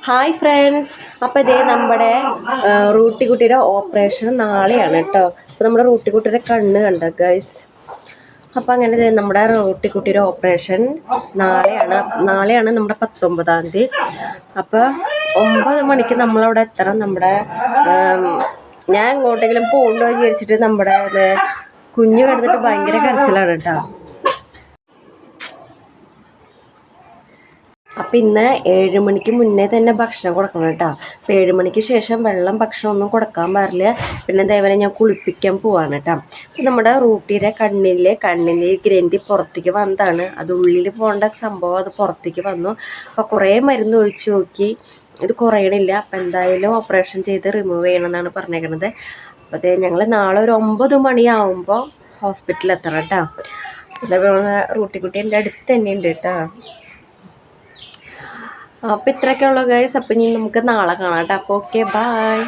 Hi friends, അപ്പോൾ ഇതേ നമ്മുടെ റൂട്ടിക്കുട്ടിയുടെ ഓപ്പറേഷൻ നാളെയാണ് കേട്ടോ. അപ്പോൾ നമ്മുടെ റൂട്ടിക്കുട്ടിയുടെ കണ്ണ് കണ്ട ഗൈസ്. അപ്പോൾ അങ്ങനെ നമ്മുടെ റൂട്ടിക്കുട്ടിയുടെ ഓപ്പറേഷൻ നാളെയാണ് നമ്മുടെ 19-ാം തീയതി. അപ്പോൾ 9 മണിക്ക് നമ്മളവിടെ എത്തണം. നമ്മുടെ ഞാൻ എങ്ങോട്ടെങ്കിലും പോകണ്ടോ വിചാരിച്ചിട്ട് നമ്മുടെ കുഞ്ഞു കിടന്നിട്ട് ഭയങ്കര കരച്ചിലാണ് കേട്ടോ. അപ്പം ഇന്ന് 7 മണിക്ക് മുന്നേ തന്നെ ഭക്ഷണം കൊടുക്കണം കേട്ടോ. അപ്പോൾ 7 മണിക്ക് ശേഷം വെള്ളം ഭക്ഷണം ഒന്നും കൊടുക്കാൻ പാടില്ല. പിന്നെ ദേവനെ ഞാൻ കുളിപ്പിക്കാൻ പോവാണ് കേട്ടോ. അപ്പം നമ്മുടെ റൂട്ടിയുടെ കണ്ണിൻ്റെ ഗ്രന്ഥി പുറത്തേക്ക് വന്നതാണ്. അത് ഉള്ളിൽ പോകേണ്ട സംഭവം അത് പുറത്തേക്ക് വന്നു. അപ്പോൾ കുറേ മരുന്ന് ഒഴിച്ച് നോക്കി, ഇത് കുറയണില്ല. അപ്പം എന്തായാലും ഓപ്പറേഷൻ ചെയ്ത് റിമൂവ് ചെയ്യണമെന്നാണ് പറഞ്ഞേക്കണത്. അപ്പോൾ ഞങ്ങൾ നാളെ ഒരു 9 മണിയാവുമ്പോൾ ഹോസ്പിറ്റലിൽ എത്തണം കേട്ടോ. അതേപോലെ റൂട്ടിക്കുട്ടി എൻ്റെ അടുത്ത് തന്നെ ഉണ്ട് കേട്ടോ. അപ്പോൾ ഇത്രയൊക്കെ ഉള്ളൂ ഗൈസ്. അപ്പം ഇനി നമുക്ക് നാളെ കാണാം കേട്ടോ. അപ്പോൾ ഓക്കെ, ബൈ.